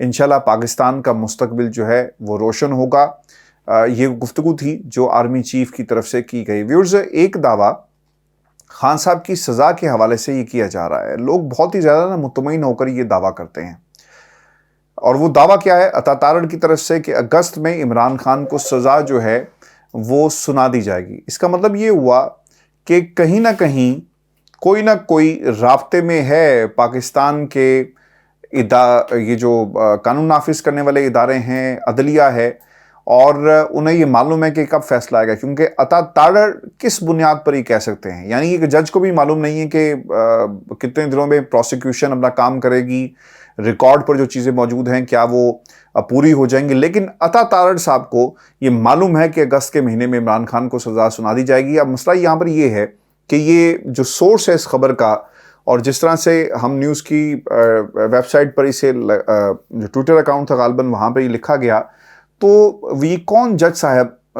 انشاءاللہ پاکستان کا مستقبل جو ہے وہ روشن ہوگا۔ یہ گفتگو تھی جو آرمی چیف کی طرف سے کی گئی۔ ویورز، ایک دعویٰ خان صاحب کی سزا کے حوالے سے یہ کیا جا رہا ہے، لوگ بہت ہی زیادہ مطمئن ہو کر یہ دعویٰ کرتے ہیں، اور وہ دعویٰ کیا ہے عطا تارڑ کی طرف سے کہ اگست میں عمران خان کو سزا جو ہے وہ سنا دی جائے گی۔ اس کا مطلب یہ ہوا کہ کہیں نہ کہیں کوئی نہ کوئی رابطے میں ہے پاکستان کے یہ جو قانون نافذ کرنے والے ادارے ہیں، عدلیہ ہے، اور انہیں یہ معلوم ہے کہ کب فیصلہ آئے گا، کیونکہ عطا تارڑ کس بنیاد پر یہ کہہ سکتے ہیں؟ یعنی ایک جج کو بھی معلوم نہیں ہے کہ کتنے دنوں میں پروسیکیوشن اپنا کام کرے گی، ریکارڈ پر جو چیزیں موجود ہیں کیا وہ پوری ہو جائیں گی، لیکن عطا تارڑ صاحب کو یہ معلوم ہے کہ اگست کے مہینے میں عمران خان کو سزا سنا دی جائے گی۔ اب مسئلہ یہاں پر یہ ہے کہ یہ جو سورس ہے اس خبر کا، اور جس طرح سے ہم نیوز کی ویب سائٹ پر اسے جو ٹویٹر اکاؤنٹ تھا غالباً وہاں پہ یہ لکھا گیا، تو یہ کون جج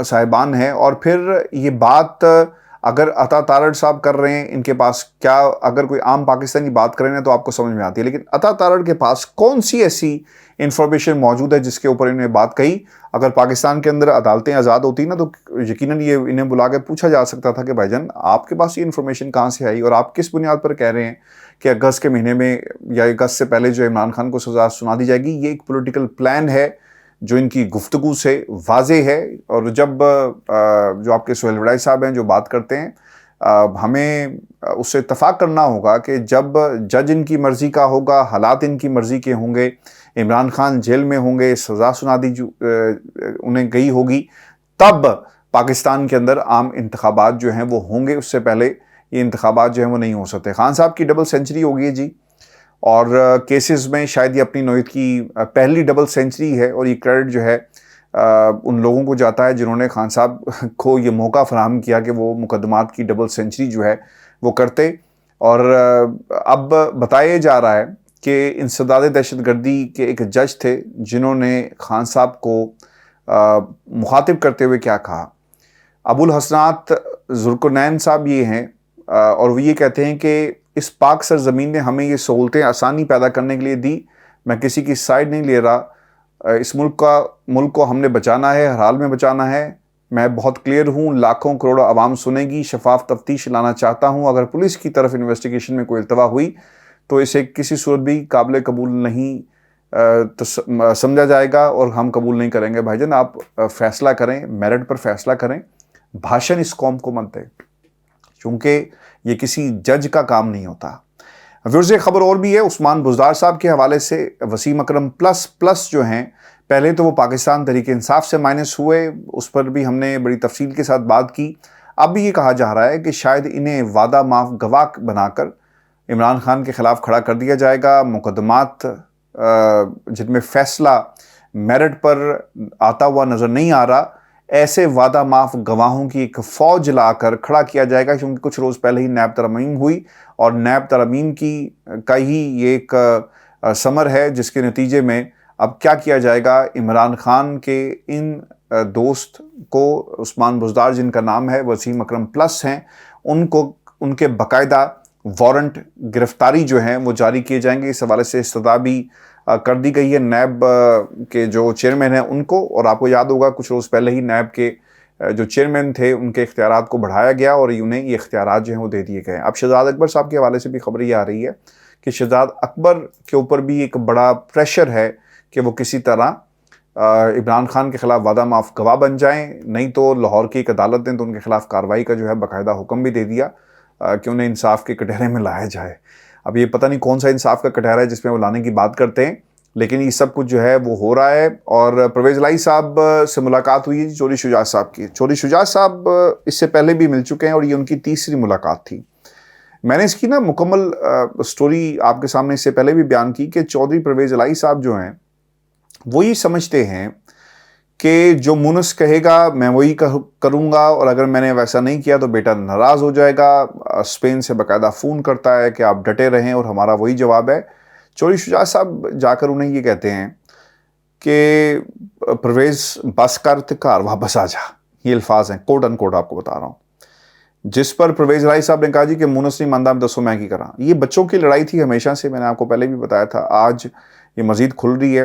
صاحبان ہیں، اور پھر یہ بات اگر عطا تارڑ صاحب کر رہے ہیں، ان کے پاس کیا، اگر کوئی عام پاکستانی بات کر رہے ہیں تو آپ کو سمجھ میں آتی ہے، لیکن عطا تارڑ کے پاس کون سی ایسی انفارمیشن موجود ہے جس کے اوپر انہیں بات کہی؟ اگر پاکستان کے اندر عدالتیں آزاد ہوتی نا تو یقیناً یہ انہیں بلا کے پوچھا جا سکتا تھا کہ بھائی جان آپ کے پاس یہ انفارمیشن کہاں سے آئی، اور آپ کس بنیاد پر کہہ رہے ہیں کہ اگست کے مہینے میں یا اگست سے پہلے جو عمران خان کو سزا سنا دی جائے گی۔ یہ ایک پولیٹیکل پلان ہے جو ان کی گفتگو سے واضح ہے، اور جب جو آپ کے سہیل وڑائی صاحب ہیں جو بات کرتے ہیں، ہمیں اس سے اتفاق کرنا ہوگا کہ جب جج ان کی مرضی کا ہوگا، حالات ان کی مرضی کے ہوں گے، عمران خان جیل میں ہوں گے، سزا سنا دی انہیں گئی ہوگی، تب پاکستان کے اندر عام انتخابات جو ہیں وہ ہوں گے۔ اس سے پہلے یہ انتخابات جو ہیں وہ نہیں ہو سکتے۔ خان صاحب کی ڈبل سینچری ہو گئی ہے جی، اور کیسز میں شاید یہ اپنی نوعیت کی پہلی ڈبل سینچری ہے، اور یہ کریڈٹ جو ہے ان لوگوں کو جاتا ہے جنہوں نے خان صاحب کو یہ موقع فراہم کیا کہ وہ مقدمات کی ڈبل سینچری جو ہے وہ کرتے۔ اور اب بتایا جا رہا ہے کہ انسداد دہشت گردی کے ایک جج تھے جنہوں نے خان صاحب کو مخاطب کرتے ہوئے کیا کہا۔ ابو الحسنات ذوالقرنین صاحب یہ ہیں، اور وہ یہ کہتے ہیں کہ اس پاک سرزمین نے ہمیں یہ سہولتیں آسانی پیدا کرنے کے لیے دی، میں کسی کی سائیڈ نہیں لے رہا، اس ملک کو ہم نے بچانا ہے، ہر حال میں بچانا ہے، میں بہت کلیئر ہوں، لاکھوں کروڑوں عوام سنے گی، شفاف تفتیش لانا چاہتا ہوں، اگر پولیس کی طرف انویسٹیگیشن میں کوئی التوا ہوئی تو اسے کسی صورت بھی قابل قبول نہیں سمجھا جائے گا، اور ہم قبول نہیں کریں گے۔ بھائی جان آپ فیصلہ کریں، میرٹ پر فیصلہ کریں، بھاشن اس قوم کو مت دیں، کیونکہ یہ کسی جج کا کام نہیں ہوتا۔ ویورز، ایک خبر اور بھی ہے عثمان بزدار صاحب کے حوالے سے۔ وسیم اکرم پلس جو ہیں، پہلے تو وہ پاکستان تحریک انصاف سے مائنس ہوئے، اس پر بھی ہم نے بڑی تفصیل کے ساتھ بات کی۔ اب بھی یہ کہا جا رہا ہے کہ شاید انہیں وعدہ معاف گواہ بنا کر عمران خان کے خلاف کھڑا کر دیا جائے گا۔ مقدمات جن میں فیصلہ میرٹ پر آتا ہوا نظر نہیں آ رہا، ایسے وعدہ معاف گواہوں کی ایک فوج لا کر کھڑا کیا جائے گا، کیونکہ کچھ روز پہلے ہی نیب ترمیم ہوئی، اور نیب ترمیم کا ہی یہ ایک ثمر ہے جس کے نتیجے میں اب کیا کیا جائے گا۔ عمران خان کے ان دوست کو، عثمان بزدار جن کا نام ہے، وسیم اکرم پلس ہیں، ان کے باقاعدہ وارنٹ گرفتاری جو ہیں وہ جاری کیے جائیں گے۔ اس حوالے سے استدعا بھی کر دی گئی ہے نیب کے جو چیئرمین ہیں ان کو، اور آپ کو یاد ہوگا کچھ روز پہلے ہی نیب کے جو چیئرمین تھے ان کے اختیارات کو بڑھایا گیا، اور انہیں یہ اختیارات جو ہیں وہ دے دیے گئے۔ اب شہزاد اکبر صاحب کے حوالے سے بھی خبر یہ آ رہی ہے کہ شہزاد اکبر کے اوپر بھی ایک بڑا پریشر ہے کہ وہ کسی طرح عمران خان کے خلاف وعدہ معاف گواہ بن جائیں، نہیں تو لاہور کی ایک عدالت نے تو ان کے خلاف کارروائی کا جو ہے باقاعدہ حکم بھی دے دیا کہ انہیں انصاف کے کٹہرے میں لایا جائے۔ اب یہ پتہ نہیں کون سا انصاف کا کٹہرا ہے جس میں وہ لانے کی بات کرتے ہیں، لیکن یہ سب کچھ جو ہے وہ ہو رہا ہے۔ اور پرویز الہی صاحب سے ملاقات ہوئی ہے چوری شجاعت صاحب کی۔ چوری شجاعت صاحب اس سے پہلے بھی مل چکے ہیں، اور یہ ان کی تیسری ملاقات تھی۔ میں نے اس کی مکمل سٹوری آپ کے سامنے اس سے پہلے بھی بیان کی کہ چودھری پرویز الہی صاحب جو ہیں وہ یہ سمجھتے ہیں کہ جو مونس کہے گا میں وہی کروں گا، اور اگر میں نے ویسا نہیں کیا تو بیٹا ناراض ہو جائے گا۔ اسپین سے باقاعدہ فون کرتا ہے کہ آپ ڈٹے رہیں، اور ہمارا وہی جواب ہے۔ چوری شجاعت صاحب جا کر انہیں یہ کہتے ہیں کہ پرویز بس کر گھر واپس آ جا، یہ الفاظ ہیں کوٹ ان کوٹ آپ کو بتا رہا ہوں، جس پر پرویز الہی صاحب نے کہا جی کہ مونس نہیں مانتا، دسو میں کی کراں۔ یہ بچوں کی لڑائی تھی ہمیشہ سے، میں نے آپ کو پہلے بھی بتایا تھا۔ آج یہ مزید کھل رہی ہے.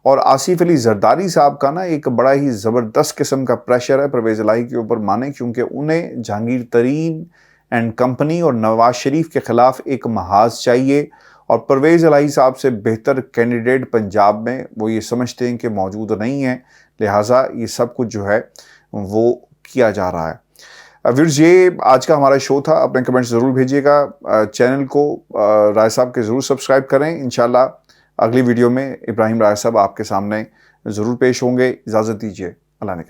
اور آصف علی زرداری صاحب کا نا ایک بڑا ہی زبردست قسم کا پریشر ہے پرویز الہی کے اوپر مانیں، کیونکہ انہیں جہانگیر ترین اینڈ کمپنی اور نواز شریف کے خلاف ایک محاذ چاہیے، اور پرویز الہی صاحب سے بہتر کینڈیڈیٹ پنجاب میں وہ یہ سمجھتے ہیں کہ موجود نہیں ہے، لہٰذا یہ سب کچھ جو ہے وہ کیا جا رہا ہے. ویورز، یہ آج کا ہمارا شو تھا. اپنے کمنٹس ضرور بھیجیے گا. چینل کو رائے صاحب کے ضرور سبسکرائب کریں. انشاءاللہ اگلی ویڈیو میں ابراہیم رائے صاحب آپ کے سامنے ضرور پیش ہوں گے. اجازت دیجیے. اللہ نے